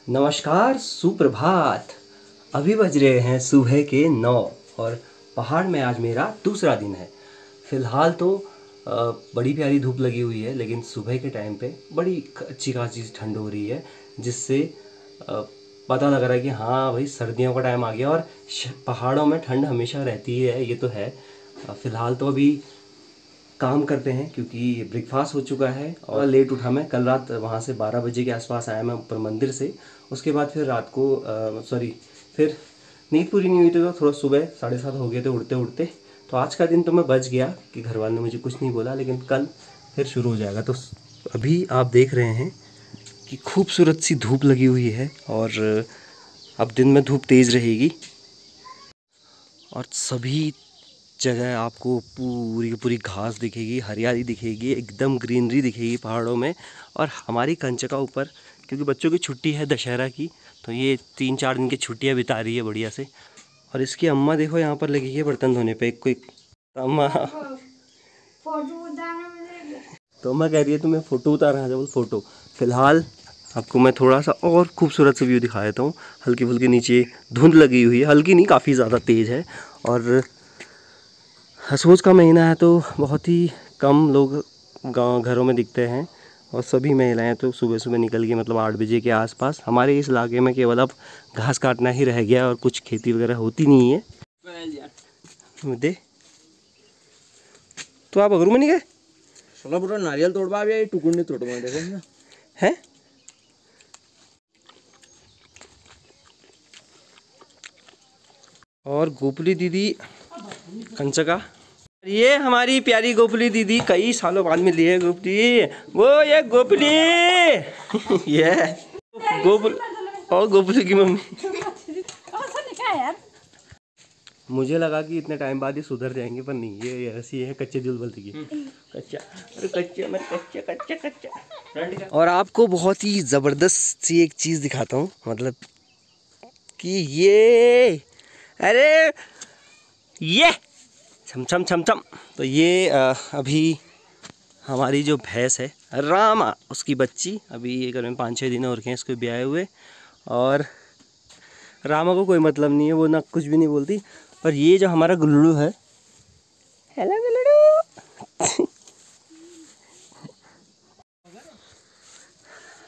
नमस्कार, सुप्रभात। अभी बज रहे हैं सुबह के 9 और पहाड़ में आज मेरा दूसरा दिन है। फ़िलहाल तो बड़ी प्यारी धूप लगी हुई है, लेकिन सुबह के टाइम पे बड़ी अच्छी खासी ठंड हो रही है, जिससे पता लग रहा है कि हाँ भाई सर्दियों का टाइम आ गया। और पहाड़ों में ठंड हमेशा रहती है, ये तो है। फ़िलहाल तो अभी काम करते हैं क्योंकि ब्रेकफास्ट हो चुका है और लेट उठा मैं। कल रात वहाँ से 12 बजे के आसपास आया मैं ऊपर मंदिर से। उसके बाद फिर रात को फिर नींद पूरी नहीं हुई थी, तो थोड़ा सुबह 7:30 हो गए थे उठते उठते। तो आज का दिन तो मैं बच गया कि घर वालों ने मुझे कुछ नहीं बोला, लेकिन कल फिर शुरू हो जाएगा। तो अभी आप देख रहे हैं कि खूबसूरत सी धूप लगी हुई है और अब दिन में धूप तेज़ रहेगी और सभी जगह आपको पूरी की पूरी घास दिखेगी, हरियाली दिखेगी, एकदम ग्रीनरी दिखेगी पहाड़ों में। और हमारी कंचका ऊपर, क्योंकि बच्चों की छुट्टी है दशहरा की, तो ये 3-4 दिन की छुट्टियां बिता रही है बढ़िया से। और इसकी अम्मा देखो यहाँ पर लगी है बर्तन धोने पे। कोई अम्मा तो अम्मा कह रही है तुम्हें फ़ोटो उतारना है। फ़ोटो फ़िलहाल आपको मैं थोड़ा सा और खूबसूरत सा व्यू दिखा देता हूँ। हल्की फुल्की नीचे धुंध लगी हुई है, हल्की नहीं काफ़ी ज़्यादा तेज़ है। और हंसोज का महीना है तो बहुत ही कम लोग गाँव घरों में दिखते हैं और सभी महिलाएं तो सुबह सुबह निकल गई, मतलब 8 बजे के आसपास। हमारे इस इलाके में केवल अब घास काटना ही रह गया और कुछ खेती वगैरह होती नहीं है। दे तो आप अगरू में नहीं गए? सोला पूरा नारियल तोड़वा भी टुकुर नहीं तोड़वा देखो ना हैं। और गोपली दीदी कंचका, ये हमारी प्यारी गोपली दीदी कई सालों बाद मिली है। गोपली वो ये गोपली ये गोपल और गोपली की मम्मी। मुझे लगा कि इतने टाइम बाद ये सुधर जाएंगे, पर नहीं, ये ऐसी है कच्चे दिल बोलती की कच्चा। अरे कच्चे मत, कच्चा कच्चा कच्चा। और आपको बहुत ही ज़बरदस्त सी एक चीज़ दिखाता हूँ, मतलब कि ये, अरे ये छम छम छम छम। तो ये अभी हमारी जो भैंस है रामा, उसकी बच्ची, अभी ये घर में 5-6 दिन और के हैं इसको ब्याहे हुए। और रामा को कोई मतलब नहीं है, वो ना कुछ भी नहीं बोलती। पर ये जो हमारा गुल्लू है, हेलो गुल्लू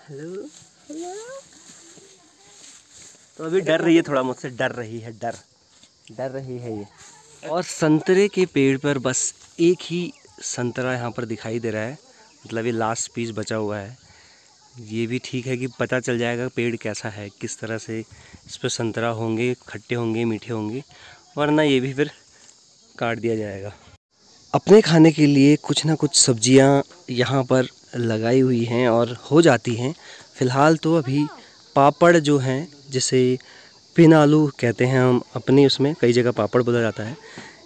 हेलो हेलो। तो अभी डर रही है थोड़ा मुझसे, डर रही है ये। और संतरे के पेड़ पर बस एक ही संतरा यहाँ पर दिखाई दे रहा है, मतलब ये लास्ट पीस बचा हुआ है। ये भी ठीक है कि पता चल जाएगा पेड़ कैसा है, किस तरह से इस पर संतरा होंगे, खट्टे होंगे, मीठे होंगे, वरना ये भी फिर काट दिया जाएगा। अपने खाने के लिए कुछ ना कुछ सब्जियां यहाँ पर लगाई हुई हैं और हो जाती हैं। फ़िलहाल तो अभी पापड़ जो हैं, जिसे पिन आलू कहते हैं हम अपने उसमें, कई जगह पापड़ बोला जाता है।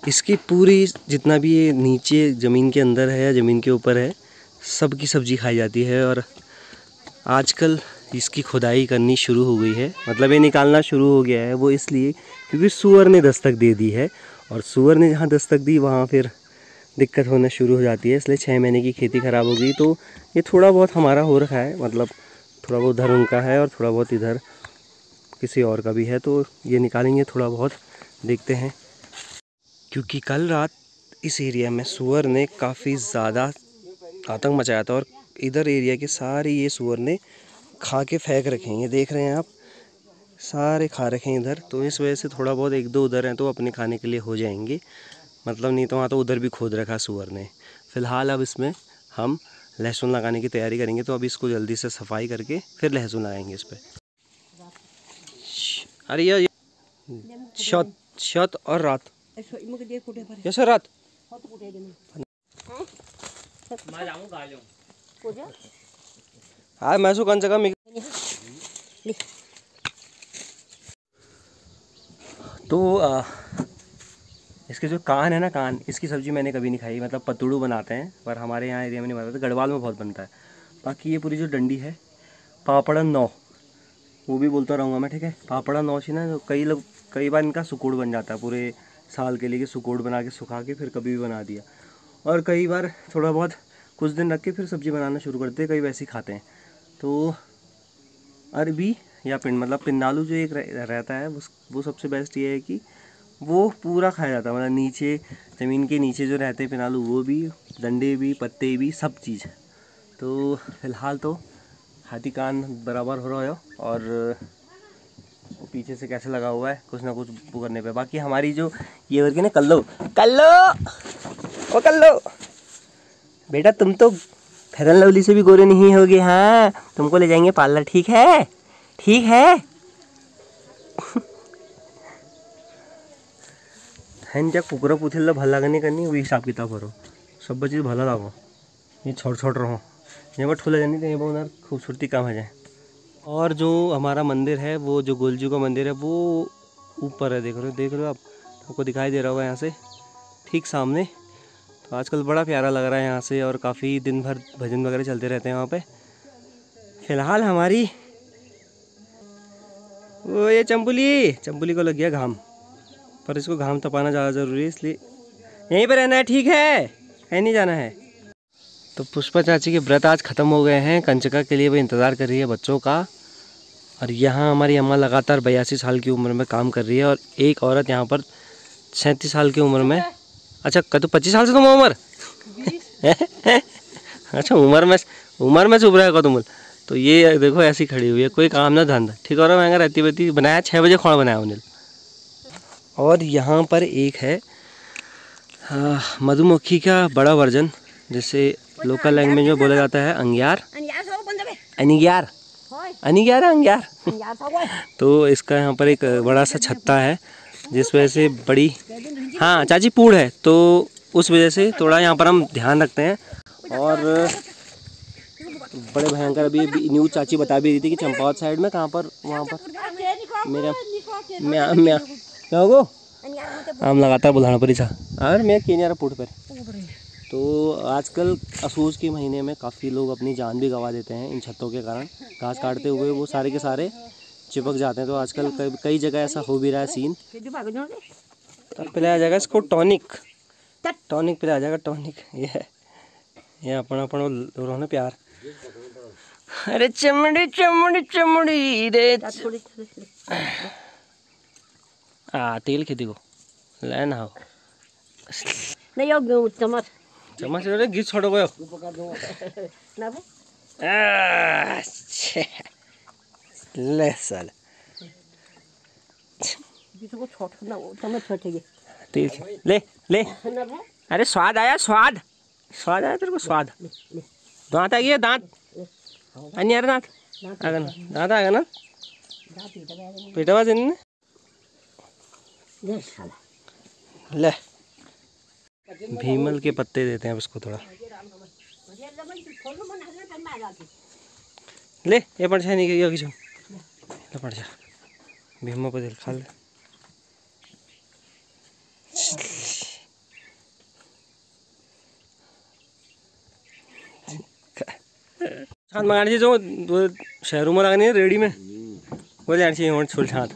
इसकी पूरी जितना भी ये नीचे ज़मीन के अंदर है या ज़मीन के ऊपर है, सब की सब्ज़ी खाई जाती है। और आजकल इसकी खुदाई करनी शुरू हो गई है, मतलब ये निकालना शुरू हो गया है। वो इसलिए क्योंकि सूअर ने दस्तक दे दी है, और सूअर ने जहाँ दस्तक दी वहाँ फिर दिक्कत होना शुरू हो जाती है। इसलिए 6 महीने की खेती ख़राब हो गई। तो ये थोड़ा बहुत हमारा हो रखा है, मतलब थोड़ा बहुत उधर उनका है और थोड़ा बहुत इधर किसी और का भी है। तो ये निकालेंगे थोड़ा बहुत, देखते हैं। क्योंकि कल रात इस एरिया में सूअर ने काफ़ी ज़्यादा आतंक मचाया था और इधर एरिया के सारे ये सूअर ने खा के फेंक रखे हैं। ये देख रहे हैं आप, सारे खा रखे हैं इधर। तो इस वजह से थोड़ा बहुत 1-2 उधर हैं तो अपने खाने के लिए हो जाएंगे, मतलब नहीं तो वहाँ तो उधर भी खोद रखा सूअर ने। फ़िलहाल अब इसमें हम लहसुन लगाने की तैयारी करेंगे, तो अब इसको जल्दी से सफाई करके फिर लहसुन लगाएंगे इस पर। अरे ये शत और रात सर रात हाँ मैं कौन जगह में। तो इसके जो कान है ना, कान, इसकी सब्ज़ी मैंने कभी नहीं खाई। मतलब पतुड़ू बनाते हैं पर हमारे यहाँ एरिया में नहीं बनाते, गढ़वाल में बहुत बनता है। बाकी ये पूरी जो डंडी है, पापड़ा नौ, वो भी बोलता रहूँगा मैं, ठीक है। पापड़ा नौ सी ना, कई लोग कई बार इनका सुकोड़ बन जाता है पूरे साल के लिए, कि सुकोड़ बना के सुखा के फिर कभी भी बना दिया। और कई बार थोड़ा बहुत कुछ दिन रख के फिर सब्ज़ी बनाना शुरू करते हैं, कई वैसे ही खाते हैं। तो अरबी या पिंड मतलब पिंडालू जो एक रहता है वो सबसे बेस्ट ये है कि वो पूरा खाया जाता है, मतलब नीचे ज़मीन के नीचे जो रहते हैं पिनालू वो भी, डंडे भी, पत्ते भी, सब चीज़। तो फिलहाल तो हाथी कान बराबर हो रहा है और वो पीछे से कैसे लगा हुआ है कुछ ना कुछ वो करने पे। बाकी हमारी जो ये वर्ग है ना, कल्लो ओ कल्लो बेटा, तुम तो फेयर एंड लवली से भी गोरे नहीं होगे। हाँ, तुमको ले जाएंगे पार्लर, ठीक है ठीक है। हैं क्या कुकुरा पुथिल भल लगने करनी वही हिसाब किताब करो, सब चीज़ भला लागो, ये छोट छोट रहो, यहाँ पर ठूला जानी तो यहाँ पर उधर खूबसूरती कम है जाए। और जो हमारा मंदिर है, वो जो गोलजू का मंदिर है वो ऊपर है, देख रहे हो आप, आपको दिखाई दे रहा होगा यहाँ से ठीक सामने। तो आजकल बड़ा प्यारा लग रहा है यहाँ से, और काफ़ी दिन भर भजन वगैरह चलते रहते हैं वहाँ पे। फिलहाल हमारी वो ये चंबुली को लग गया घाम, पर इसको घाम तपाना ज़्यादा ज़रूरी है, इसलिए यहीं पर रहना है, ठीक है, कहीं नहीं जाना है। तो पुष्पा चाची के व्रत आज ख़त्म हो गए हैं, कंचका के लिए वो इंतज़ार कर रही है बच्चों का। और यहाँ हमारी अम्मा लगातार 82 साल की उम्र में काम कर रही है, और एक औरत यहाँ पर 37 साल की उम्र में, अच्छा तो 25 साल से तुम उम्र अच्छा उम्र में चुप रहा है तुम। तो ये देखो ऐसी खड़ी हुई है, कोई काम ना धंधा, ठीक हो रहा महंगा रहती रहती बनाया 6 बजे खोड़ा बनाया उन्हें। और यहाँ पर एक है मधुमक्खी का बड़ा वर्जन, जिसे लोकल लैंग्वेज में बोला जाता है अंगियार, अनिग्यार अनिग्यार अंगियार। तो इसका यहाँ पर एक बड़ा सा छत्ता है, जिस वजह से बड़ी, हाँ चाची पूड़ है, तो उस वजह से थोड़ा यहाँ पर हम ध्यान रखते हैं। और बड़े भयंकर अभी न्यूज़ चाची बता भी रही थी कि चंपावत साइड में कहाँ पर, वहाँ पर मेरा क्या होगो हम लगातार बुलाना पड़ी था, और मैं केनियारा पुट पर। तो आजकल असूस के महीने में काफ़ी लोग अपनी जान भी गंवा देते हैं इन छत्तों के कारण, घास काटते हुए वो सारे के सारे चिपक जाते हैं। तो आजकल कई जगह ऐसा हो भी रहा है सीन। तो पिलाया जाएगा इसको टॉनिक पिलाया जाएगा, टॉनिक। ये अपना रोना प्यार। अरे चमड़ी चमड़ी चमड़ी रे, तेल खेती को लेना हो नहीं हो चम्मच चम्मच रे घी छोड़ो गयो ले साल को छोड़ ना चम्मच छोटेगी तेल ले ले। अरे स्वाद आया, स्वाद आया तेरे को, स्वाद दांत आ गया, दांत अन्य दांत आगा ना, दांत आएगा ना पेटवा देने ले। भीमल के पत्ते देते हैं उसको थोड़ा, ले ये पड़ नहीं गई किसी ले पड़ जा, भीमा पे दिल खा ले। छात मंगानी चाहिए जो शहरों में लगानी है रेडी में, वो जानी चाहिए वहाँ छोल छात।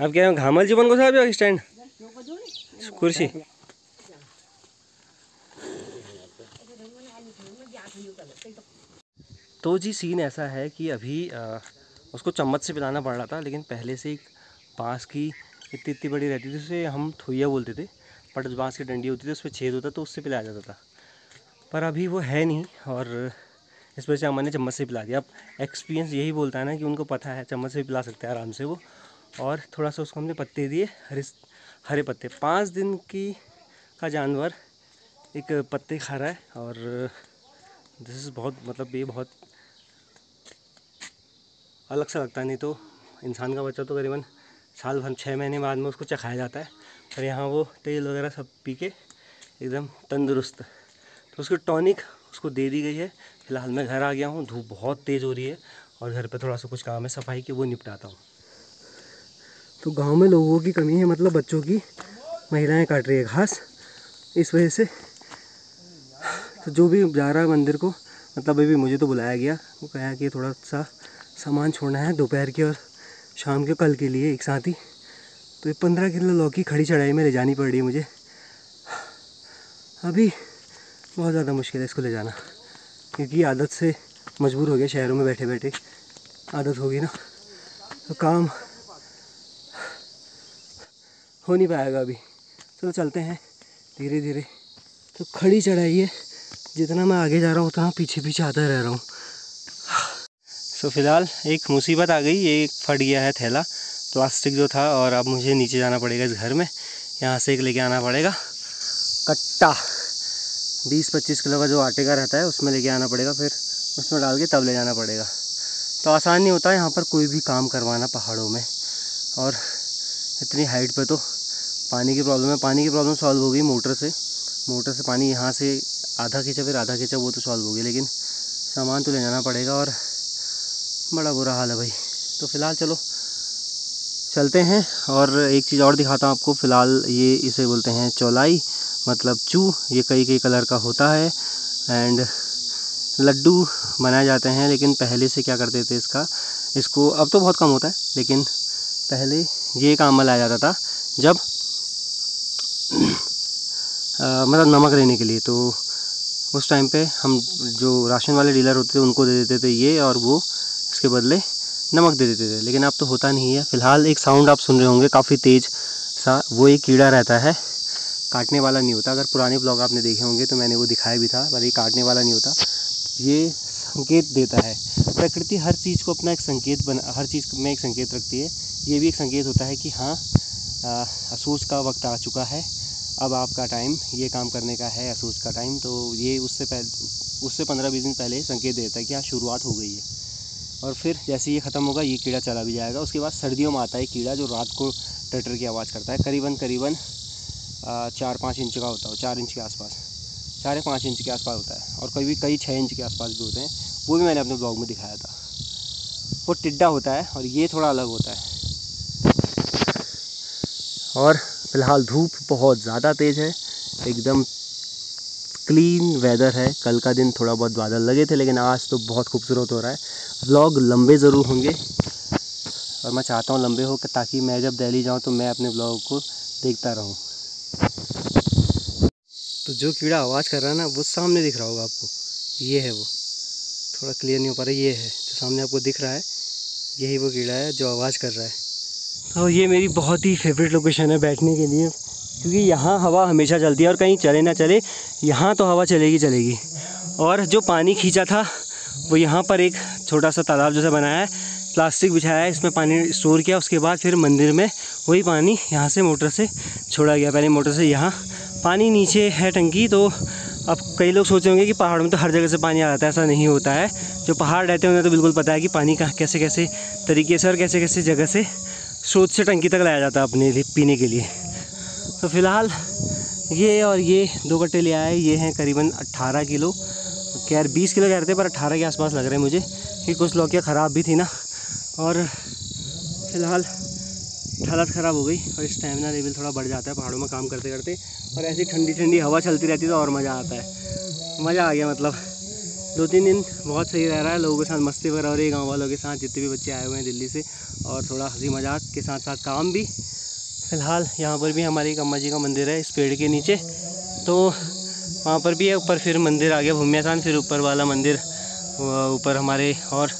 अब क्या घामल जीवन को साहब स्टैंड कुर्सी। तो जी सीन ऐसा है कि अभी उसको चम्मच से पिलाना पड़ रहा था, लेकिन पहले से एक बाँस की इतनी बड़ी रहती थी, उसे हम थुइया बोलते थे, बट बाँस की डंडी होती थी, उस पर छेद होता तो उससे पिलाया जाता था। पर अभी वो है नहीं, और इस वजह से हमने चम्मच से पिला दिया। अब एक्सपीरियंस यही बोलता है ना कि उनको पता है चम्मच से पिला सकते हैं आराम से वो। और थोड़ा सा उसको हमने पत्ते दिए, हरे पत्ते। 5 दिन का जानवर एक पत्ते खा रहा है, और दिस इज़ बहुत, मतलब ये बहुत अलग सा लगता है। नहीं तो इंसान का बच्चा तो करीबन साल भर 6 महीने बाद में उसको चखाया जाता है, पर यहाँ वो तेल वगैरह सब पी के एकदम तंदुरुस्त। तो उसको टॉनिक उसको दे दी गई है। फिलहाल मैं घर आ गया हूँ, धूप बहुत तेज़ हो रही है, और घर पे थोड़ा सा कुछ काम है सफाई की, वो निपटाता हूँ। तो गांव में लोगों की कमी है, मतलब बच्चों की, महिलाएं काट रही है घास, इस वजह से। तो जो भी जा रहा है मंदिर को, मतलब अभी मुझे तो बुलाया गया, वो कहा कि थोड़ा सा सामान छोड़ना है दोपहर के और शाम के कल के लिए एक साथ ही। तो ये 15 किलो लौकी खड़ी चढ़ाई में ले जानी पड़ रही है मुझे। अभी बहुत ज़्यादा मुश्किल है इसको ले जाना, क्योंकि आदत से मजबूर हो गया शहरों में बैठे बैठे। आदत होगी ना तो काम हो नहीं पाएगा अभी। चलो चलते हैं धीरे धीरे। तो खड़ी चढ़ाई है, जितना मैं आगे जा रहा हूँ उतना पीछे पीछे आता रह रहा हूँ। सो फिलहाल एक मुसीबत आ गई, ये फट गया है थैला प्लास्टिक जो था, और अब मुझे नीचे जाना पड़ेगा इस घर में। यहाँ से एक लेके आना पड़ेगा कट्टा, 20-25 किलो का जो आटे का रहता है उसमें लेके आना पड़ेगा, फिर उसमें डाल के तब ले जाना पड़ेगा। तो आसान नहीं होता है यहाँ पर कोई भी काम करवाना पहाड़ों में, और इतनी हाइट पे तो पानी की प्रॉब्लम है। पानी की प्रॉब्लम सॉल्व होगी मोटर से पानी यहाँ से आधा खींचा फिर आधा खींचा, वो तो सॉल्व होगी, लेकिन सामान तो ले जाना पड़ेगा और बड़ा बुरा हाल है भाई। तो फ़िलहाल चलो चलते हैं, और एक चीज़ और दिखाता हूँ आपको। फ़िलहाल ये इसे बोलते हैं चौलाई, मतलब चू। ये कई कलर का होता है एंड लड्डू बनाए जाते हैं, लेकिन पहले से क्या करते थे इसको अब तो बहुत कम होता है, लेकिन पहले ये काम में लाया जाता था जब मतलब नमक लेने के लिए। तो उस टाइम पे हम जो राशन वाले डीलर होते थे उनको दे देते थे ये, और वो इसके बदले नमक दे देते थे, लेकिन अब तो होता नहीं है। फ़िलहाल एक साउंड आप सुन रहे होंगे काफ़ी तेज़ सा, वो एक कीड़ा रहता है, काटने वाला नहीं होता। अगर पुराने ब्लॉग आपने देखे होंगे तो मैंने वो दिखाया भी था, पर ये काटने वाला नहीं होता, ये संकेत देता है। प्रकृति हर चीज़ को अपना एक संकेत हर चीज़ में एक संकेत रखती है। ये भी एक संकेत होता है कि हाँ असूस का वक्त आ चुका है, अब आपका टाइम ये काम करने का है, असूस का टाइम। तो ये उससे 15-20 दिन पहले संकेत देता है कि हाँ शुरुआत हो गई है। और फिर जैसे ये ख़त्म होगा ये कीड़ा चला भी जाएगा। उसके बाद सर्दियों में आता है कीड़ा जो रात को टटर की आवाज़ करता है, करीबन 4-5 इंच का होता है, 4 इंच के आसपास, 4 या 5 इंच के आसपास होता है, और कई 6 इंच के आसपास भी होते हैं। वो भी मैंने अपने ब्लॉग में दिखाया था। वो टिड्डा होता है और ये थोड़ा अलग होता है। और फ़िलहाल धूप बहुत ज़्यादा तेज़ है, एकदम क्लीन वेदर है। कल का दिन थोड़ा बहुत बादल लगे थे, लेकिन आज तो बहुत खूबसूरत हो रहा है। व्लॉग लंबे ज़रूर होंगे, और मैं चाहता हूँ लंबे हो ताकि मैं जब दिल्ली जाऊँ तो मैं अपने ब्लॉग को देखता रहूँ। तो जो कीड़ा आवाज़ कर रहा है ना, वो सामने दिख रहा होगा आपको, ये है वो। थोड़ा क्लियर नहीं हो पा रहा, ये है जो सामने आपको दिख रहा है, यही वो कीड़ा है जो आवाज़ कर रहा है। तो ये मेरी बहुत ही फेवरेट लोकेशन है बैठने के लिए, क्योंकि यहाँ हवा हमेशा चलती है, और कहीं चले ना चले यहाँ तो हवा चलेगी। और जो पानी खींचा था वो यहाँ पर एक छोटा सा तालाब जैसा बनाया है, प्लास्टिक बिछाया है, इसमें पानी स्टोर किया। उसके बाद फिर मंदिर में वही पानी यहाँ से मोटर से छोड़ा गया। पहले मोटर से यहाँ पानी नीचे है टंकी। तो अब कई लोग सोचे होंगे कि पहाड़ों में तो हर जगह से पानी आ जाता है, ऐसा नहीं होता है। जो पहाड़ रहते हैं उन्हें तो बिल्कुल पता है कि पानी का कैसे तरीके से और कैसे जगह से स्रोत से टंकी तक लाया जाता है अपने लिए पीने के लिए। तो फ़िलहाल ये और ये 2 कट्टे ले आए, ये हैं करीबन 18 किलो। खैर 20 किलो कह रहे थे, पर 18 के आसपास लग रहे हैं मुझे, कि कुछ लौकियाँ ख़राब भी थी ना। और फ़िलहाल हालत ख़राब हो गई, और स्टैमिना लेवल थोड़ा बढ़ जाता है पहाड़ों में काम करते करते। और ऐसी ठंडी हवा चलती रहती है तो और मज़ा आता है। मज़ा आ गया, मतलब 2-3 दिन बहुत सही रह रहा है। लोगों के साथ मस्ती वगैरह हो रही है, गाँव वालों के साथ, जितने भी बच्चे आए हुए हैं दिल्ली से, और थोड़ा हंसी मजाक के साथ साथ काम भी। फ़िलहाल यहाँ पर भी हमारी एक अम्मा जी का मंदिर है इस पेड़ के नीचे, तो वहाँ पर भी है। ऊपर फिर मंदिर आ गया भूमियासान, फिर ऊपर वाला मंदिर ऊपर हमारे, और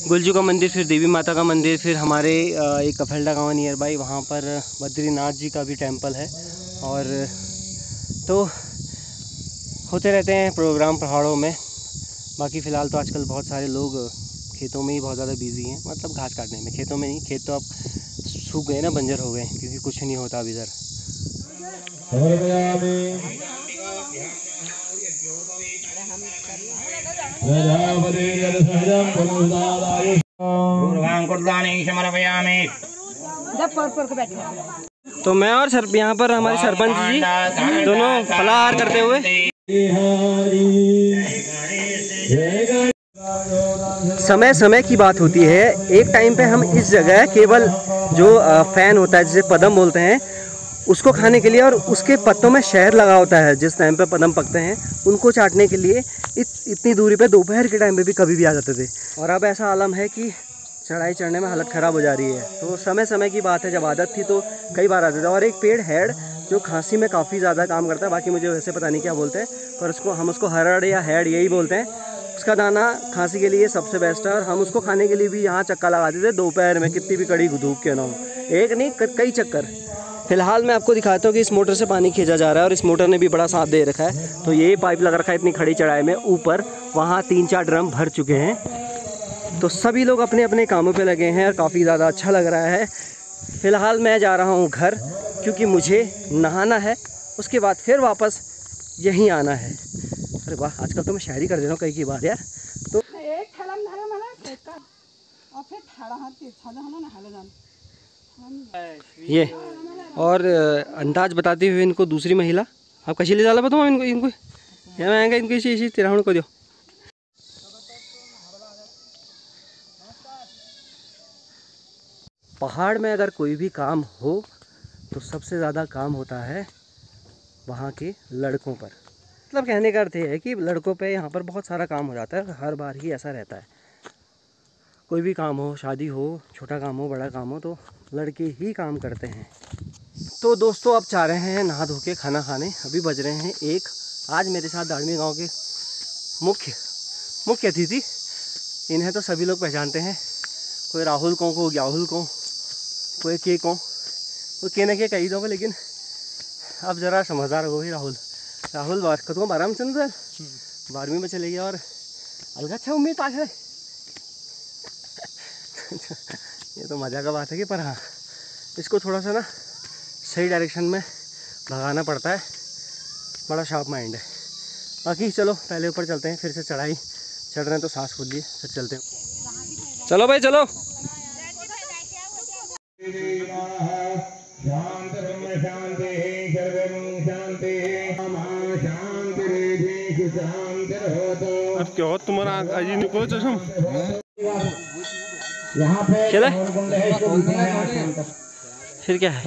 गुलजू का मंदिर, फिर देवी माता का मंदिर, फिर हमारे एक कफेल्डा गाँव नियर बाई, वहाँ पर बद्रीनाथ जी का भी टेम्पल है। और तो होते रहते हैं प्रोग्राम पहाड़ों में। बाकी फ़िलहाल तो आजकल बहुत सारे लोग खेतों में ही बहुत ज़्यादा बिजी हैं, मतलब घास काटने में। खेतों में नहीं, खेत तो अब सूख गए ना, बंजर हो गए, क्योंकि कुछ नहीं होता अब इधर। तो मैं और सर यहाँ पर हमारे सरपंच जी दोनों फलाहार करते हुए। समय की बात होती है। एक टाइम पे हम इस जगह केवल जो फ़ैन होता है जिसे पदम बोलते हैं उसको खाने के लिए, और उसके पत्तों में शहद लगा होता है, जिस टाइम पे पदम पकते हैं उनको चाटने के लिए इतनी दूरी पे दोपहर के टाइम पे भी कभी भी आ जाते थे। और अब ऐसा आलम है कि चढ़ाई चढ़ने में हालत ख़राब हो जा रही है। तो समय की बात है, जब आदत थी तो कई बार आते थे। और एक पेड़ हेड जो खांसी में काफ़ी ज़्यादा काम करता है, बाकी मुझे वैसे पता नहीं क्या बोलते हैं, पर हम उसको हरड़ या हेड यही बोलते हैं। विक्स का दाना खांसी के लिए सबसे बेस्ट है, और हम उसको खाने के लिए भी यहाँ चक्का लगाते थे दोपहर में, कितनी भी कड़ी धूप के ना हो, एक नहीं कई चक्कर। फिलहाल मैं आपको दिखाता हूँ कि इस मोटर से पानी खींचा जा रहा है, और इस मोटर ने भी बड़ा साथ दे रखा है। तो ये पाइप लगा रखा है इतनी खड़ी चढ़ाई में ऊपर, वहाँ 3-4 ड्रम भर चुके हैं। तो सभी लोग अपने अपने कामों पे लगे हैं और काफ़ी ज़्यादा अच्छा लग रहा है। फ़िलहाल मैं जा रहा हूँ घर, क्योंकि मुझे नहाना है, उसके बाद फिर वापस यहीं आना है। अरे वाह, आजकल तो मैं शायरी कर दे रहा हूँ कई की बात यार। तो ये और अंदाज बताते हुए इनको दूसरी महिला, आप कशी ले जाला बताओ इनको इनको यहाँ आएंगे, इनको इसी तिराहण को दो। पहाड़ में अगर कोई भी काम हो तो सबसे ज़्यादा काम होता है वहाँ के लड़कों पर। मतलब कहने का अर्थ ये है कि लड़कों पे यहाँ पर बहुत सारा काम हो जाता है, हर बार ही ऐसा रहता है। कोई भी काम हो, शादी हो, छोटा काम हो, बड़ा काम हो, तो लड़के ही काम करते हैं। तो दोस्तों अब जा रहे हैं नहा धो के खाना खाने। अभी बज रहे हैं 1। आज मेरे साथ दाड़मी गांव के मुख्य अतिथि, इन्हें तो सभी लोग पहचानते हैं, कोई राहुल को ग्याहुल को, कोई के को, कोई के न के कही दो, लेकिन अब ज़रा समझदार हो गई राहुल बार कतों 12 में चल 12वीं में चले गया, और अलग अच्छा उम्मीद आज है। ये तो मज़ा का बात है कि, पर हाँ इसको थोड़ा सा ना सही डायरेक्शन में भगाना पड़ता है, बड़ा शार्प माइंड है। बाकी चलो पहले ऊपर चलते हैं, फिर से चढ़ाई चढ़ रहे हैं तो सांस फूल लिए, फिर चलते हैं। चलो भाई चलो। अब क्या हो तुम्हारा अजी निको चशम चले फिर क्या है।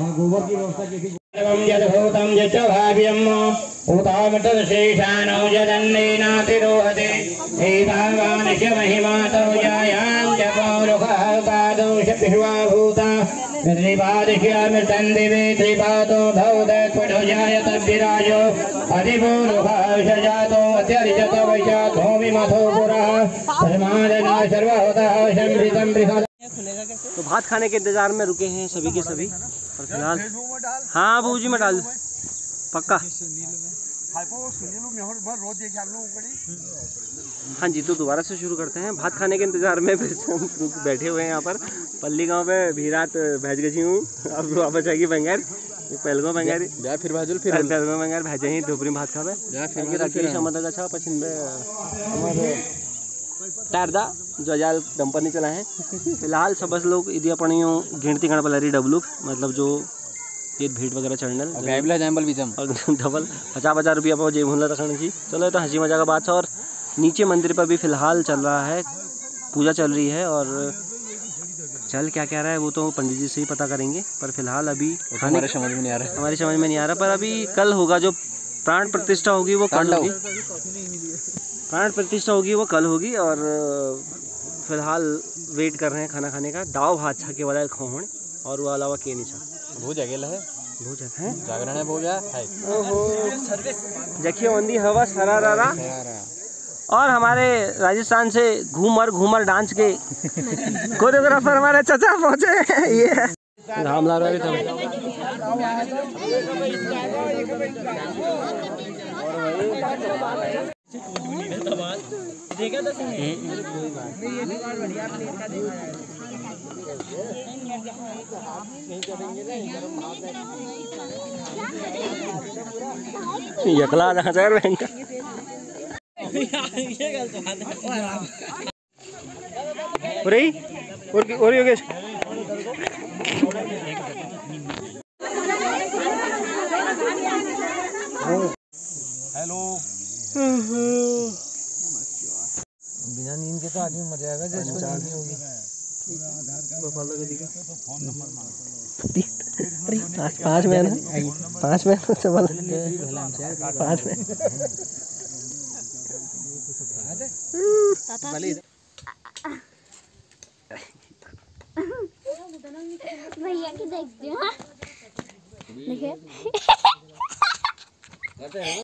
तो भात खाने के इंतजार में रुके हैं सभी के सभी, और फिलहाल हाँ बहू जी मैं डाल पक्का। हाँ जी, तो दोबारा से शुरू करते हैं। भात खाने के इंतजार में फिर से हम बैठे हुए हैं यहाँ पर पल्ली गांव पे। भीरात भैज गई हूँ, अब वापस आएगी बंगार पहलगो बंगार फिर भाजुल फिर पहलगो बंगार भैजे ही दोपहरी भात खावे राकेश अमदा अच्छा पश्चिम हमारे तारदा जो जाल डंपर नहीं चला है। फिलहाल सब लोग यदि अपनियों गिनती गण पलरी डबलू, मतलब जो ये भीड़ वगैरह चढ़ने डबल 50,000 रुपया पर जेब हुला रखने की। चलो ये तो हंसी मजा का बात है। और नीचे मंदिर पर भी फिलहाल चल रहा है, पूजा चल रही है, और चल क्या कह रहा है वो तो पंडित जी से ही पता करेंगे। पर फिलहाल अभी हमारे समझ में नहीं आ रहा, पर अभी कल होगा, जो प्राण प्रतिष्ठा होगी वो कल होगी, प्राण प्रतिष्ठा होगी वो कल होगी। और फिलहाल वेट कर रहे हैं खाना खाने का। दाव भात छा के वाला खोहण और वो अलावा के नहीं छा भूज है जागरण है भूजा है। ओहो जखिए वंदी हवा सरारा। और हमारे राजस्थान से घूमर डांस के कोरियोग्राफर हमारे चाचा पहुंचे। ये राम ला रहा था। यकला और योगेश हेलो। बिना नींद के तो आदमी मर जाएगा जैसे नींद नहीं होगी। पाँच में ना 5 में चबल 5 में भैया की देखती हूँ।